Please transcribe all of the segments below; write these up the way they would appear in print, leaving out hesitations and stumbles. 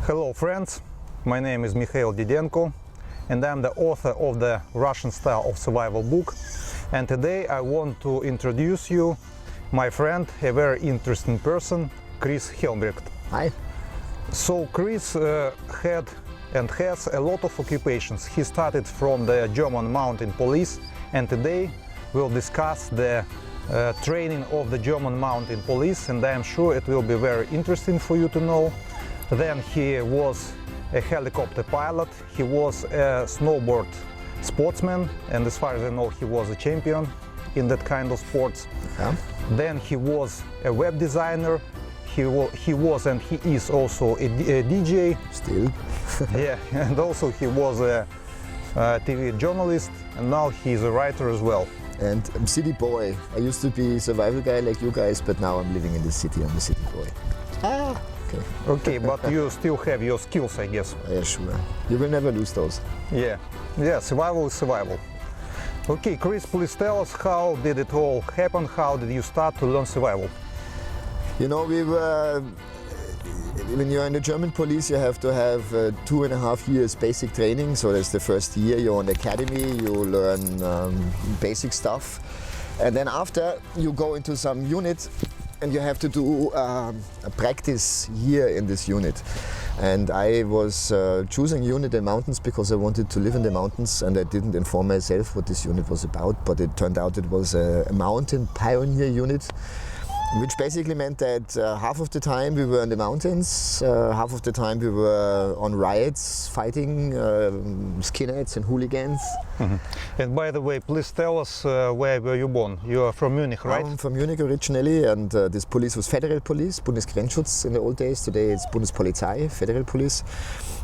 Hello friends, my name is Mikhail Didenko and I'm the author of the Russian style of survival book, and today I want to introduce you my friend, a very interesting person, Chris Helmbrecht. Hi. So Chris had and has a lot of occupations. He started from the German mountain police, and today we'll discuss the training of the German mountain police, and I am sure it will be very interesting for you to know. Then he was a helicopter pilot, he was a snowboard sportsman, and as far as I know he was a champion in that kind of sports. Yeah. Then he was a web designer, he was and he is also a DJ. Still. Yeah, and also he was a TV journalist, and now he's a writer as well. And I'm city boy. I used to be a survival guy like you guys, but now I'm living in the city. I'm a city boy. Ah, okay. Okay, but you still have your skills, I guess. Yeah, sure. You will never lose those. Yeah, survival is survival. Okay, Chris, please tell us, how did it all happen? How did you start to learn survival? You know, when you're in the German police, you have to have 2.5 years basic training. So that's the first year. You're in the academy, you learn basic stuff. And then after, you go into some unit and you have to do a practice year in this unit. And I was choosing unit in mountains because I wanted to live in the mountains, and I didn't inform myself what this unit was about, but it turned out it was a mountain pioneer unit, which basically meant that half of the time we were in the mountains, half of the time we were on riots, fighting skinheads and hooligans. Mm-hmm. And by the way, please tell us where were you born? You are from Munich, right? I'm from Munich originally, and this police was federal police, Bundesgrenzschutz in the old days. Today it's Bundespolizei, federal police.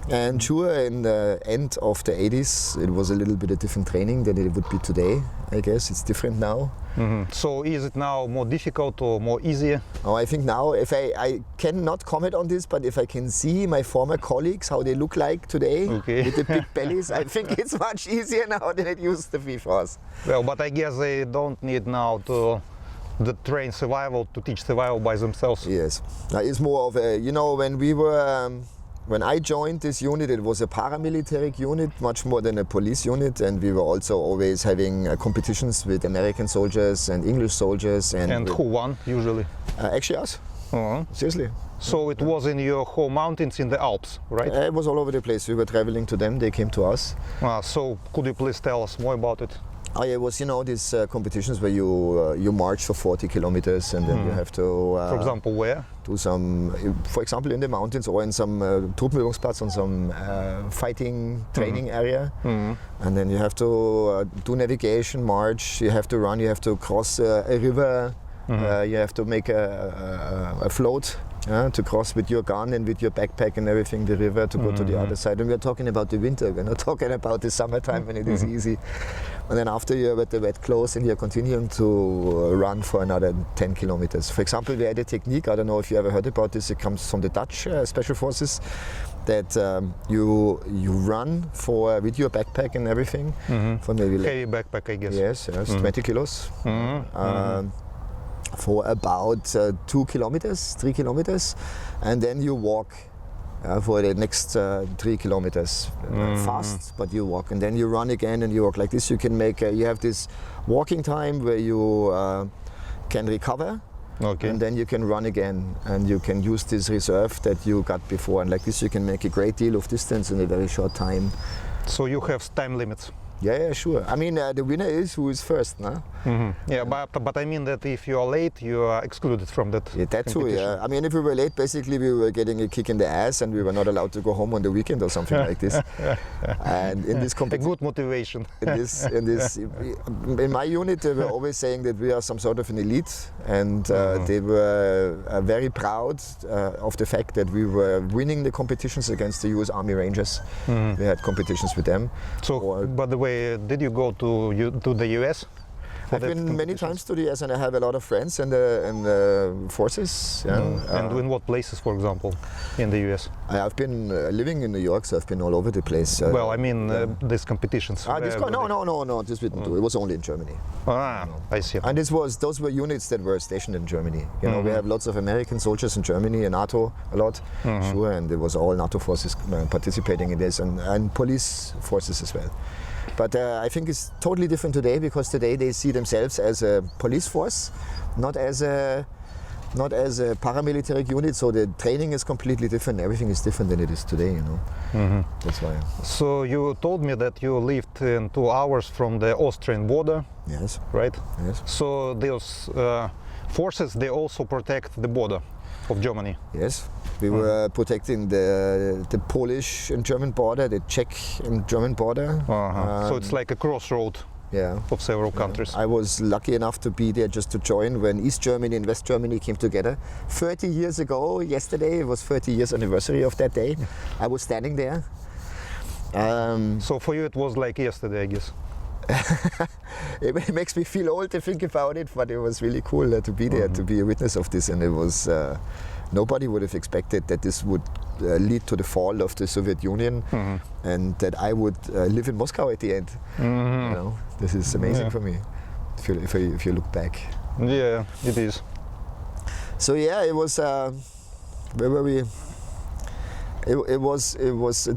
And sure, in the end of the 80s, it was a little bit of different training than it would be today. I guess it's different now. Mm-hmm. So is it now more difficult or more easier? Oh, I think now, if I cannot comment on this, but if I can see my former colleagues, how they look like today, okay, with the big bellies, I think it's much easier now than it used to be for us. Well, but I guess they don't need now to train survival, to teach survival by themselves. Yes, it's more of a, you know, when I joined this unit, it was a paramilitary unit, much more than a police unit, and we were also always having competitions with American soldiers and English soldiers. And who won, usually? Actually us. Uh-huh. Seriously. So it was in your home mountains in the Alps, right? It was all over the place. We were traveling to them, they came to us. So could you please tell us more about it? Oh, yeah, it was, you know, these competitions where you march for 40 kilometers, and then you have to... for example, where? Do some, for example, in the mountains or in some Truppenübungsplatz, on some fighting training area. And then you have to do navigation, march, you have to run, you have to cross a river, you have to make a float. To cross with your gun and with your backpack and everything the river to go to the other side. And we're talking about the winter, we're not talking about the summertime when it is easy. And then after you're with the wet clothes and you're continuing to run for another 10 kilometers. For example, we had a technique, I don't know if you ever heard about this, it comes from the Dutch Special Forces, that you run with your backpack and everything. For maybe heavy backpack, I guess. Yes, 20 kilos. For about 2 kilometers, 3 kilometers, and then you walk for the next 3 kilometers fast, but you walk, and then you run again and you walk like this. You can make you have this walking time where you can recover, and then you can run again, and you can use this reserve that you got before, and like this you can make a great deal of distance in a very short time. So you have time limits? Yeah, sure. I mean, the winner is who is first, no? Yeah, but I mean that if you are late, you are excluded from that. Yeah, that's true. Yeah. I mean, if we were late, basically we were getting a kick in the ass, and we were not allowed to go home on the weekend or something like this. And in this a good motivation. In my unit, they were always saying that we are some sort of an elite, and they were very proud of the fact that we were winning the competitions against the U.S. Army Rangers. We had competitions with them. So, by the way, did you go to the US? I've been many times to the US, and I have a lot of friends in the forces. Yeah. And in what places, for example, in the US? I've been living in New York, so I've been all over the place. Well, I mean, these competitions. No, this we didn't do. It was only in Germany. I see. And those were units that were stationed in Germany. You know, we have lots of American soldiers in Germany and NATO a lot, sure, and it was all NATO forces participating in this, and police forces as well. But I think it's totally different today, because today they see themselves as a police force, not as a paramilitary unit. So the training is completely different. Everything is different than it is today. You know, that's why. So you told me that you lived in 2 hours from the Austrian border. Yes. Right. Yes. So those forces, they also protect the border of Germany. Yes. We were protecting the Polish and German border, the Czech and German border. So it's like a crossroad of several countries. I was lucky enough to be there just to join when East Germany and West Germany came together 30 years ago. Yesterday, it was 30 years anniversary of that day. I was standing there. So for you it was like yesterday, I guess. It makes me feel old to think about it, but it was really cool to be there, to be a witness of this, and it was nobody would have expected that this would lead to the fall of the Soviet Union, and that I would live in Moscow at the end. You know, this is amazing for me, if you look back. Yeah, it is. So yeah, it was where were we? It was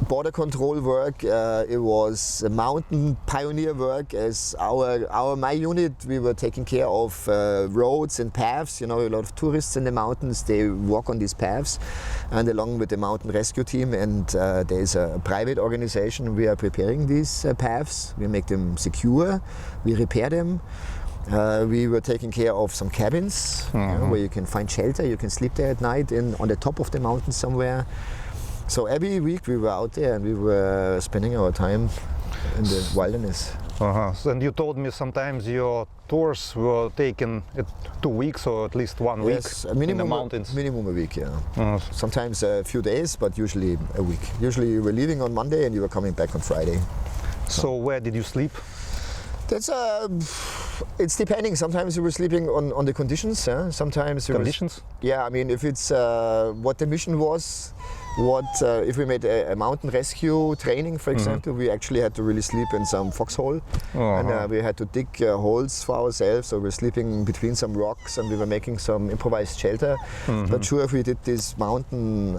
border control work. It was mountain pioneer work. As my unit, we were taking care of roads and paths. You know, a lot of tourists in the mountains, they walk on these paths, and along with the mountain rescue team, and there's a private organization, we are preparing these paths. We make them secure, we repair them. We were taking care of some cabins, you know, where you can find shelter, you can sleep there at night on the top of the mountain somewhere. So every week we were out there, and we were spending our time in the wilderness. And you told me sometimes your tours were taken at 2 weeks or at least 1 week in the mountains. Minimum a week, yeah. Sometimes a few days, but usually a week. Usually you were leaving on Monday and you were coming back on Friday. So where did you sleep? That's it's depending. Sometimes we were sleeping on the conditions. Sometimes conditions. I mean, if it's what the mission was, if we made a mountain rescue training, for example, we actually had to really sleep in some foxhole, and we had to dig holes for ourselves. So we're sleeping between some rocks, and we were making some improvised shelter. But sure, if we did this mountain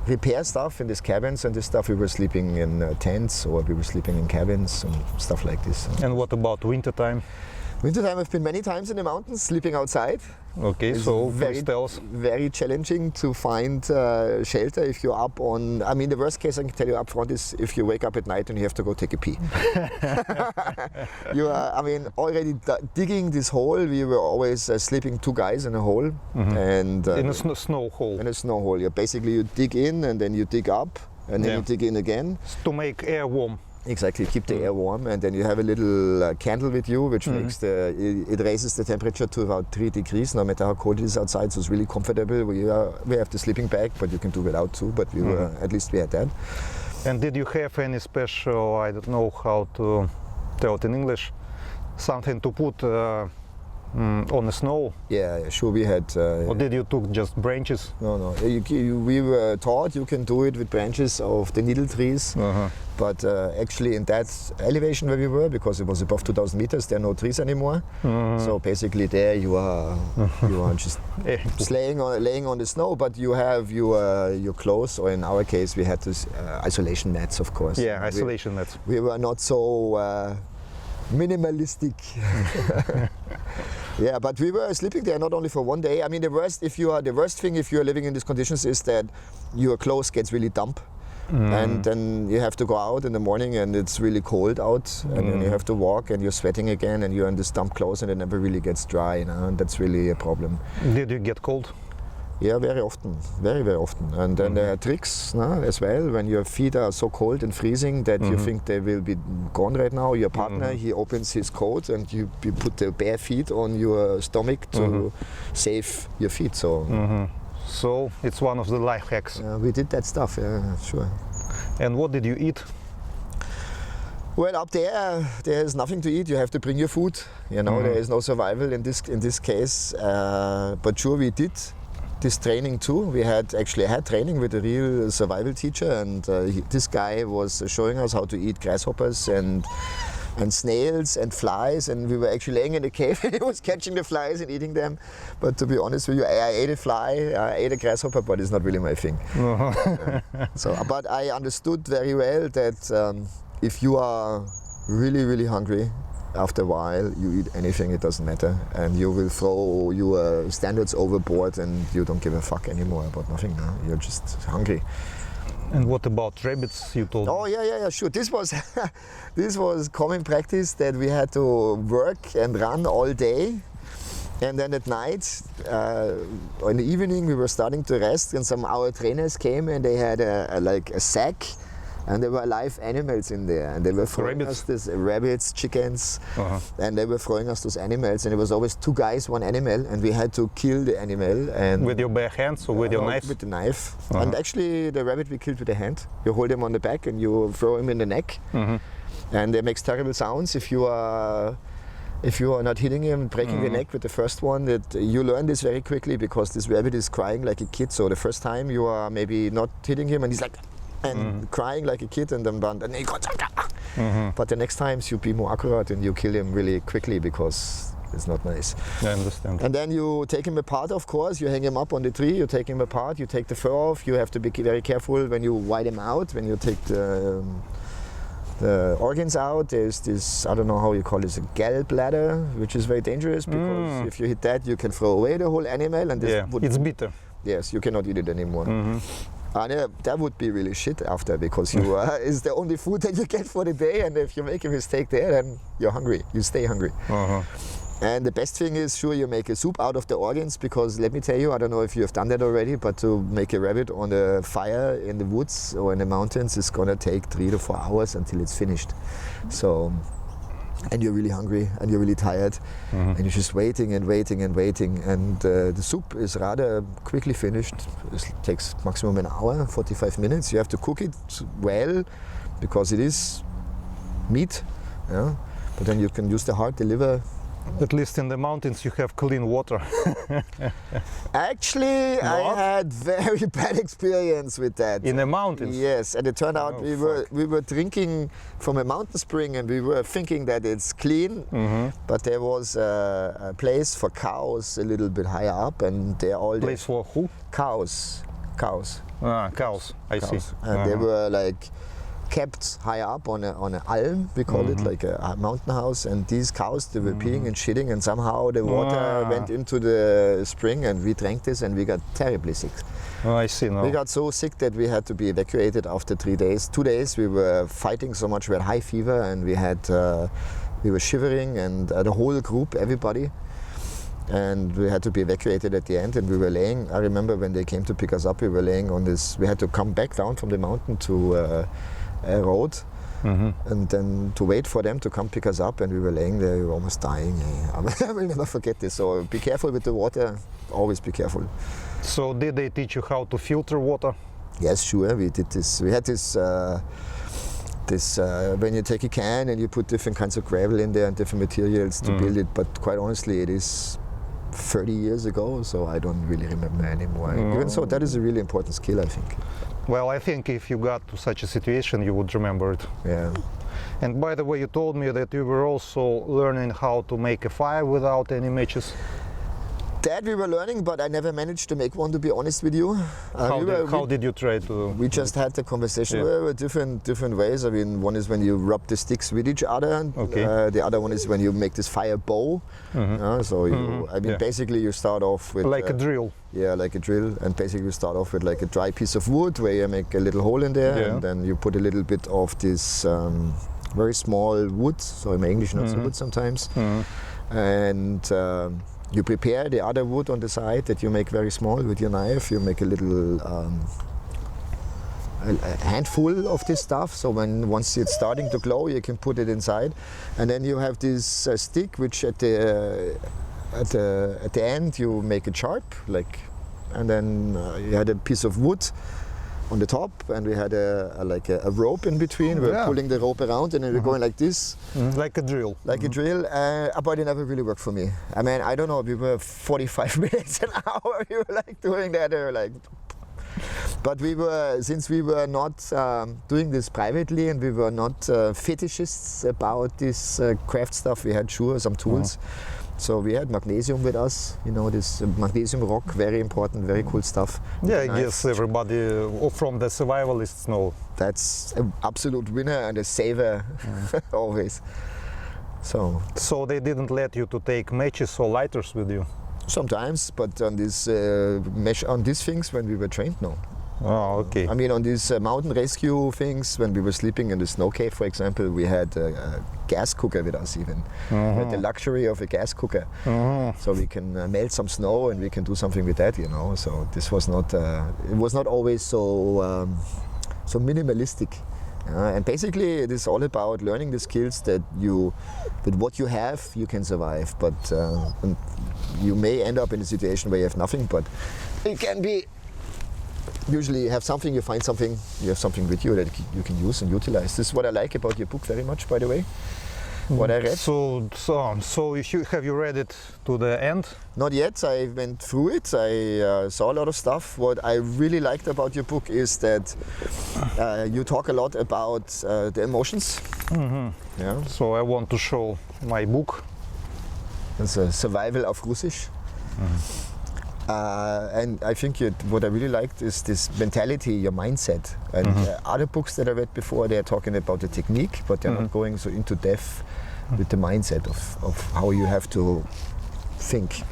repair stuff in these cabins and this stuff, we were sleeping in tents, or we were sleeping in cabins and stuff like this. And what about winter time? Wintertime, I've been many times in the mountains, sleeping outside. Okay, it's so very challenging to find shelter if you're up on. I mean, the worst case I can tell you up front is if you wake up at night and you have to go take a pee. You are, I mean, already digging this hole. We were always sleeping 2 guys in a hole, and in a snow hole. In a snow hole, yeah. Basically, you dig in and then you dig up and then you dig in again to make air warm. Exactly, keep the air warm, and then you have a little candle with you, which makes it raises the temperature to about 3 degrees, no matter how cold it is outside. So it's really comfortable. We have the sleeping bag, but you can do without too. But we were, at least we had that. And did you have any special, I don't know how to tell it in English, something to put on the snow? Yeah, sure, we had. Or did you took just branches? No. We were taught you can do it with branches of the needle trees. But actually, in that elevation where we were, because it was above 2,000 meters, there are no trees anymore. So basically, there you are just laying on the snow. But you have your clothes, or in our case, we had this isolation nets, of course. Yeah, isolation nets. We were not so minimalistic. Yeah, but we were sleeping there not only for 1 day. I mean, the worst thing if you are living in these conditions is that your clothes gets really damp. And then you have to go out in the morning and it's really cold out, and then you have to walk and you're sweating again and you're in this damp clothes and it never really gets dry, you know, and that's really a problem. Did you get cold? Yeah, very often, very often. And then there are tricks as well, when your feet are so cold and freezing that you think they will be gone right now. Your partner, he opens his coat and you put the bare feet on your stomach to save your feet. So it's one of the life hacks. We did that stuff, yeah, sure. And what did you eat? Well, up there is nothing to eat. You have to bring your food. You know, there is no survival in this case. But sure, we did this training too. We had training with a real survival teacher, and this guy was showing us how to eat grasshoppers and snails and flies, and we were actually laying in the cave and he was catching the flies and eating them. But to be honest with you, I ate a fly, I ate a grasshopper, but it's not really my thing. But I understood very well that if you are really, really hungry, after a while you eat anything, it doesn't matter, and you will throw your standards overboard and you don't give a fuck anymore about nothing. No? You're just hungry. And what about rabbits, you told me? Oh yeah, sure. This was this was common practice, that we had to work and run all day, and then at night, in the evening, we were starting to rest, and some our trainers came and they had a sack, and there were live animals in there, and they were throwing us this rabbits, chickens, and they were throwing us those animals, and it was always 2 guys, 1 animal, and we had to kill the animal. And with your bare hands or with your knife? With the knife. And actually the rabbit we killed with the hand. You hold him on the back and you throw him in the neck, and it makes terrible sounds if you are not hitting him, breaking the neck with the first one. That you learn this very quickly, because this rabbit is crying like a kid. So the first time you are maybe not hitting him and he's like crying like a kid, and then he goes, but the next times you be more accurate and you kill him really quickly, because it's not nice. I understand. And then you take him apart, of course. You hang him up on the tree, you take him apart, you take the fur off. You have to be very careful when you white him out, when you take the organs out. There's this, I don't know how you call it, a gallbladder, which is very dangerous, because if you hit that, you can throw away the whole animal, and it's bitter. Yes, you cannot eat it anymore. And that would be really shit after, because you is the only food that you get for the day, and if you make a mistake there, then you're hungry. You stay hungry. And the best thing is, sure, you make a soup out of the organs, because let me tell you, I don't know if you have done that already, but to make a rabbit on a fire in the woods or in the mountains is gonna take 3 to 4 hours until it's finished. So, and you're really hungry and you're really tired, and you're just waiting and waiting and waiting, and the soup is rather quickly finished. It takes maximum an hour, 45 minutes. You have to cook it well, because it is meat, but then you can use the heart, the liver. At least in the mountains you have clean water. Actually, I had very bad experience with that. In the mountains? Yes, and it turned out we were drinking from a mountain spring, and we were thinking that it's clean, but there was a place for cows a little bit higher up, and they're all place for who? Cows. Cows. I see. And they were like kept high up on an alm, we call it, like a mountain house, and these cows, they were peeing and shitting, and somehow the water went into the spring, and we drank this and we got terribly sick. I see now. We got so sick that we had to be evacuated after 3 days. 2 days we were fighting so much, we had high fever, and we were shivering, and the whole group, everybody. And we had to be evacuated at the end, and we were laying, I remember when they came to pick us up, we were laying on this, we had to come back down from the mountain to a road, and then to wait for them to come pick us up, and we were laying there, we were almost dying. I will never forget this. So be careful with the water, always be careful. So did they teach you how to filter water? Yes, sure, we did this. We had this, when you take a can and you put different kinds of gravel in there and different materials to build it, but quite honestly it is 30 years ago, so I don't really remember anymore. Even so, that is a really important skill, I think. Well, I think if you got to such a situation, you would remember it. Yeah. And by the way, you told me that you were also learning how to make a fire without any matches. That we were learning, but I never managed to make one, to be honest with you. How did you try to? We just had the conversation. There were different ways. I mean, one is when you rub the sticks with each other. The other one is when you make this fire bow. So basically you start off with like a drill. Yeah, like a drill, and basically you start off with like a dry piece of wood where you make a little hole in there, and then you put a little bit of this very small wood. So in my English, not so good sometimes, and. You prepare the other wood on the side that you make very small with your knife. You make a little a handful of this stuff. So once it's starting to glow, you can put it inside, and then you have this stick, which at the end you make it sharp, and then you had a piece of wood, on the top, and we had a rope in between. We were Yeah. pulling the rope around, and then we were going like this, Like a drill. like a drill. But it never really worked for me. I mean, I don't know. We were 45 minutes an hour. We were like doing that. We were like. But since we were not doing this privately, and we were not fetishists about this craft stuff, we had some tools. So we had magnesium with us, you know, this magnesium rock, very important, very cool stuff. Yeah, I Nice. guess everybody from the survivalists know. That's an absolute winner and a saver, always. So they didn't let you to take matches or lighters with you? Sometimes, but on these things when we were trained, no. Oh, okay. I mean, on these mountain rescue things, when we were sleeping in the snow cave, for example, we had a gas cooker with us even. We had the luxury of a gas cooker. So we can melt some snow and we can do something with that, you know. So this was not, it was not always so minimalistic. And basically it is all about learning the skills that with what you have, you can survive. But you may end up in a situation where you have nothing, but it can be. Usually you have something, you find something, you have something with you that you can use and utilize. This is what I like about your book very much, by the way, what I read. So have you read it to the end? Not yet, I went through it, I saw a lot of stuff. What I really liked about your book is that you talk a lot about the emotions. Yeah. So I want to show my book. It's a survival auf Russisch. And I think what I really liked is this mentality, your mindset. And other books that I read before, they're talking about the technique, but they're not going so into depth with the mindset of how you have to think,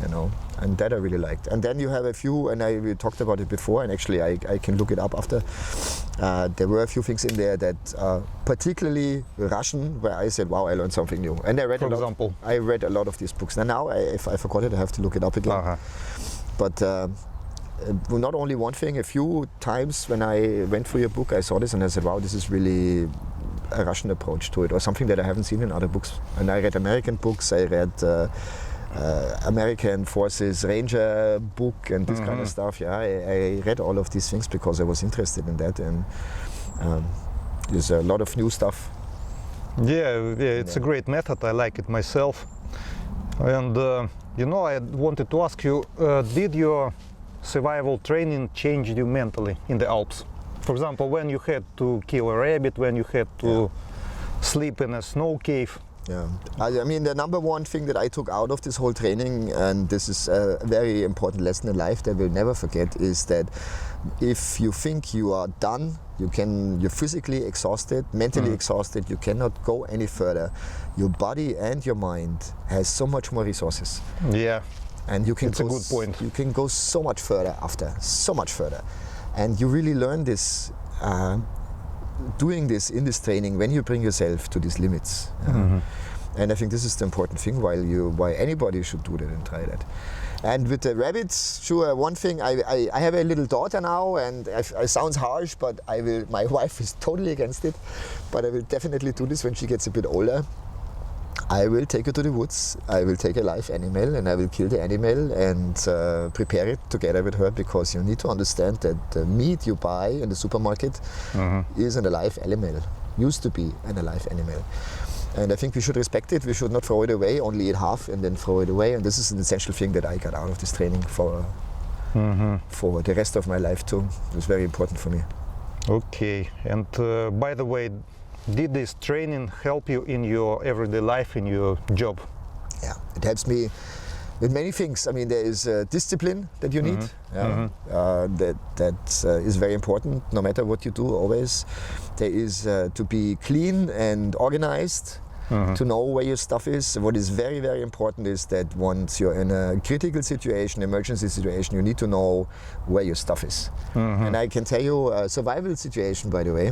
you know. And that I really liked. And then you have a few, and we talked about it before, and actually I can look it up after. There were a few things in there that particularly Russian, where I said, wow, I learned something new. And I read I read a lot of these books. And now, if I forgot it, I have to look it up again. But not only one thing, a few times when I went through your book, I saw this and I said, wow, this is really a Russian approach to it, or something that I haven't seen in other books. And I read American books, I read American Forces Ranger book and this kind of stuff. Yeah, I read all of these things because I was interested in that, and there's a lot of new stuff. Yeah, it's a great method. I like it myself. And you know, I wanted to ask you, did your survival training change you mentally in the Alps? For example, when you had to kill a rabbit, when you had to sleep in a snow cave. Yeah, I mean, the number one thing that I took out of this whole training, and this is a very important lesson in life that we'll never forget, is that if you think you are done, you're physically exhausted, mentally exhausted, you cannot go any further. Your body and your mind has so much more resources. Yeah, and you can it's a good point. You can go so much further after, so much further, and you really learn this. Doing this in this training when you bring yourself to these limits. And I think this is the important thing why anybody should do that and try that. And with the rabbits, sure, one thing, I have a little daughter now, and it sounds harsh, but my wife is totally against it, but I will definitely do this when she gets a bit older. I will take her to the woods, I will take a live animal and I will kill the animal and prepare it together with her, because you need to understand that the meat you buy in the supermarket is an alive animal, used to be an alive animal. And I think we should respect it, we should not throw it away, only eat half and then throw it away. And this is an essential thing that I got out of this training for the rest of my life too. It was very important for me. Okay, and by the way, did this training help you in your everyday life, in your job? Yeah, it helps me with many things. I mean, there is discipline that you need. That is very important, no matter what you do, always. There is to be clean and organized, to know where your stuff is. What is very, very important is that once you're in a critical situation, emergency situation, you need to know where your stuff is. And I can tell you a survival situation, by the way.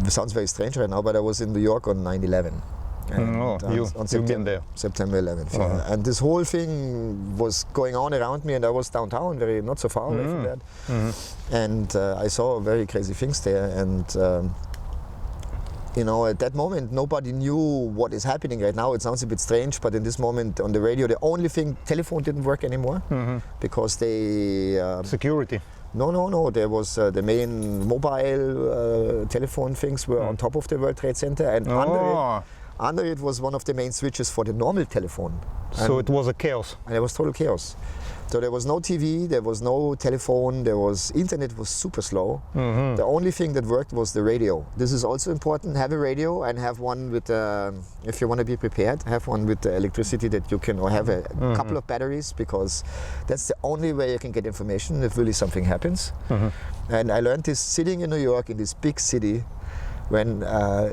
It sounds very strange right now, but I was in New York on 9/11. On September 11th. And this whole thing was going on around me, and I was downtown, not so far away from that. And I saw very crazy things there. And you know, at that moment, nobody knew what is happening right now. It sounds a bit strange, but in this moment on the radio, the only thing, telephone didn't work anymore because they security. No. There was the main mobile telephone things were on top of the World Trade Center, and under it was one of the main switches for the normal telephone. So it was a chaos. And it was total chaos. So there was no TV, there was no telephone, internet was super slow. The only thing that worked was the radio. This is also important, have a radio and have one with, if you want to be prepared, have one with the electricity that you can, or have a couple of batteries, because that's the only way you can get information if really something happens. And I learned this sitting in New York, in this big city, when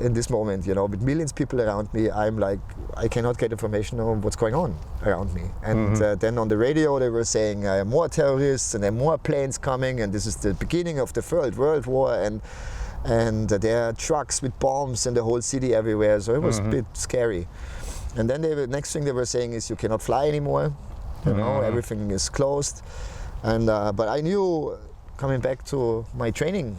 in this moment, you know, with millions of people around me, I'm like, I cannot get information on what's going on around me. And then on the radio they were saying more terrorists and there are more planes coming, and this is the beginning of the Third World War, and there are trucks with bombs in the whole city everywhere, so it was a bit scary. And then the next thing they were saying is you cannot fly anymore, you know, everything is closed. And but I knew, coming back to my training,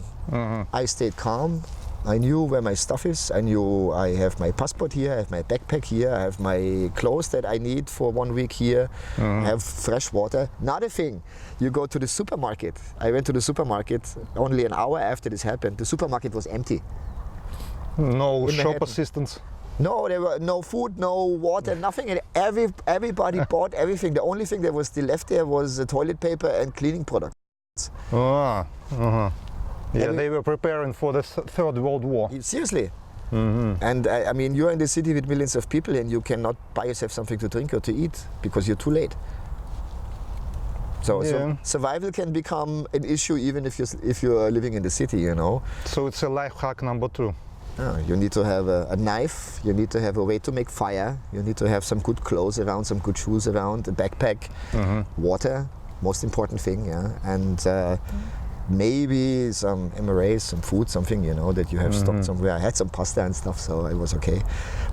I stayed calm. I knew where my stuff is. I knew I have my passport here, I have my backpack here, I have my clothes that I need for 1 week here, I have fresh water. Another thing, you go to the supermarket. I went to the supermarket only an hour after this happened. The supermarket was empty. No shop assistants? No, there were no food, no water, nothing. And everybody bought everything. The only thing that was still left there was toilet paper and cleaning products. Yeah, they were preparing for the Third World War. Seriously. And I mean, you're in the city with millions of people and you cannot buy yourself something to drink or to eat because you're too late. So survival can become an issue even if you're living in the city, you know. So it's a life hack number 2. You need to have a knife, you need to have a way to make fire, you need to have some good clothes around, some good shoes around, a backpack, water, most important thing, and maybe some MRAs, some food, something, you know, that you have stocked somewhere. I had some pasta and stuff, so I was okay.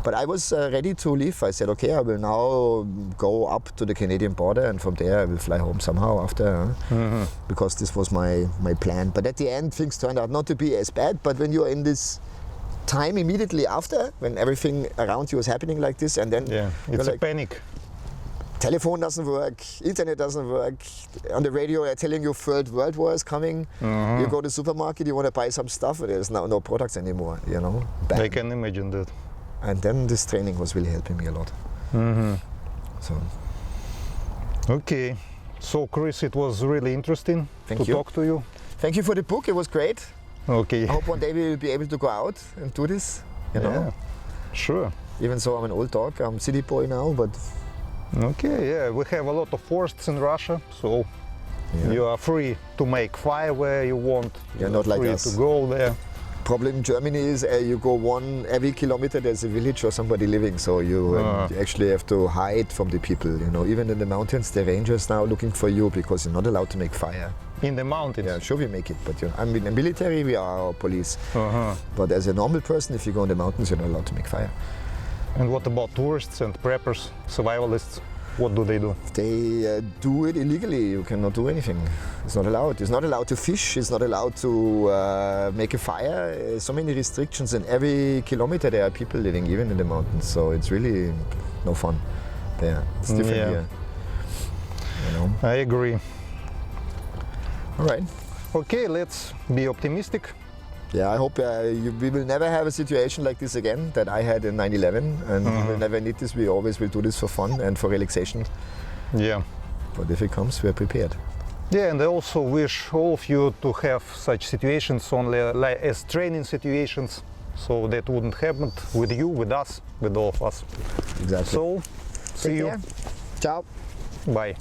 But I was ready to leave. I said, okay, I will now go up to the Canadian border, and from there I will fly home somehow after, because this was my plan. But at the end, things turned out not to be as bad. But when you're in this time immediately after, when everything around you is happening like this, and then it's a panic. Telephone doesn't work, internet doesn't work, on the radio they're telling you Third World War is coming, you go to the supermarket, you want to buy some stuff, there's no products anymore, you know. Bam. I can imagine that. And then this training was really helping me a lot. So. Okay, so Chris, it was really interesting to talk to you. Thank you for the book, it was great. Okay. I hope one day we will be able to go out and do this, you know. Yeah, sure. Even so I'm an old dog, I'm a city boy now, but... Okay, yeah, we have a lot of forests in Russia, so you are free to make fire where you want. You're not like us. Free to go there. Problem in Germany is you go every kilometer there's a village or somebody living, so you actually have to hide from the people, you know. Even in the mountains, the rangers now looking for you because you're not allowed to make fire. In the mountains? Yeah, sure we make it, but I mean, in the military we are police. But as a normal person, if you go in the mountains, you're not allowed to make fire. And what about tourists and preppers, survivalists? What do they do? They do it illegally. You cannot do anything. It's not allowed. It's not allowed to fish. It's not allowed to make a fire. So many restrictions, and every kilometer there are people living, even in the mountains. So it's really no fun there. It's different here. You know? I agree. All right. Okay, let's be optimistic. Yeah, I hope we will never have a situation like this again that I had in 9/11, and we will never need this. We always will do this for fun and for relaxation. Yeah. But if it comes, we are prepared. Yeah, and I also wish all of you to have such situations only as training situations, so that wouldn't happen with you, with us, with all of us. Exactly. So, see you. Ciao. Bye.